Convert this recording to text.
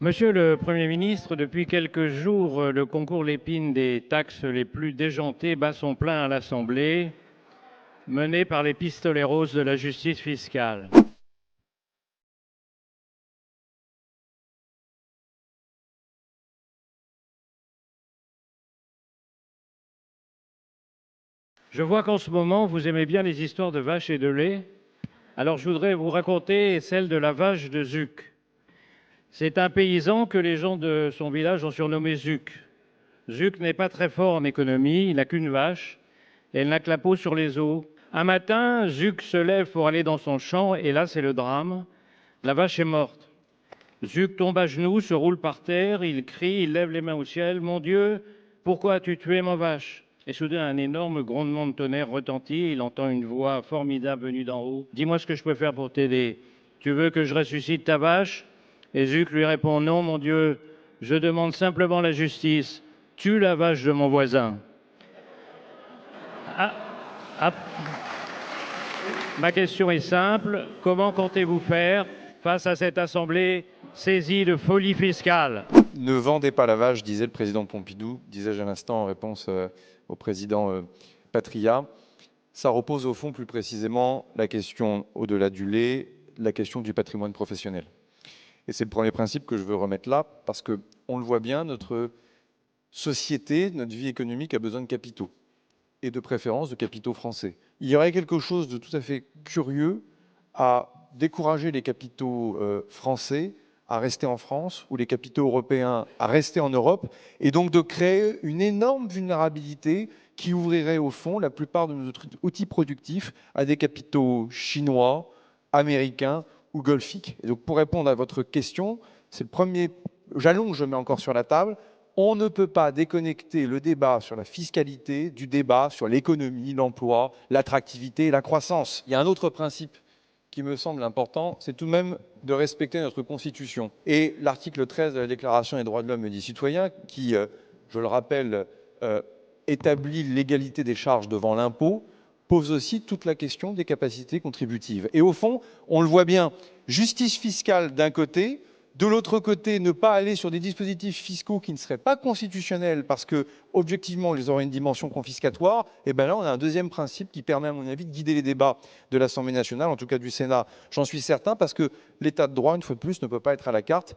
Monsieur le Premier ministre, depuis quelques jours, le concours Lépine des taxes les plus déjantées bat son plein à l'Assemblée, mené par les pistoleros de la justice fiscale. Je vois qu'en ce moment, vous aimez bien les histoires de vaches et de lait. Alors je voudrais vous raconter celle de la vache de Zuc. C'est un paysan que les gens de son village ont surnommé Zuc. Zuc n'est pas très fort en économie, il n'a qu'une vache, et elle n'a que la peau sur les os. Un matin, Zuc se lève pour aller dans son champ, et là, c'est le drame. La vache est morte. Zuc tombe à genoux, se roule par terre, il crie, il lève les mains au ciel. Mon Dieu, pourquoi as-tu tué ma vache? Et soudain, un énorme grondement de tonnerre retentit. Il entend une voix formidable venue d'en haut. Dis-moi ce que je peux faire pour t'aider. Tu veux que je ressuscite ta vache? Et Zuc lui répond, non, mon Dieu, je demande simplement la justice. Tue la vache de mon voisin. Ah, ah, ma question est simple. Comment comptez-vous faire face à cette assemblée saisie de folie fiscale? Ne vendez pas la vache, disait le président Pompidou, disais-je à l'instant en réponse au président Patria. Ça repose au fond plus précisément la question, au-delà du lait, la question du patrimoine professionnel. Et c'est le premier principe que je veux remettre là, parce que on le voit bien, notre société, notre vie économique a besoin de capitaux, et de préférence de capitaux français. Il y aurait quelque chose de tout à fait curieux à décourager les capitaux français à rester en France ou les capitaux européens à rester en Europe, et donc de créer une énorme vulnérabilité qui ouvrirait au fond la plupart de nos outils productifs à des capitaux chinois, américains ou golfiques. Et donc pour répondre à votre question, c'est le premier jalon que je mets encore sur la table. On ne peut pas déconnecter le débat sur la fiscalité du débat sur l'économie, l'emploi, l'attractivité et la croissance. Il y a un autre principe qui me semble important, c'est tout de même de respecter notre Constitution. Et l'article 13 de la Déclaration des droits de l'homme et des citoyens, qui, je le rappelle, établit l'égalité des charges devant l'impôt, pose aussi toute la question des capacités contributives. Et au fond, on le voit bien, justice fiscale d'un côté, de l'autre côté, ne pas aller sur des dispositifs fiscaux qui ne seraient pas constitutionnels parce que, objectivement, ils auraient une dimension confiscatoire. Et bien là, on a un deuxième principe qui permet, à mon avis, de guider les débats de l'Assemblée nationale, en tout cas du Sénat. J'en suis certain, parce que l'état de droit, une fois de plus, ne peut pas être à la carte.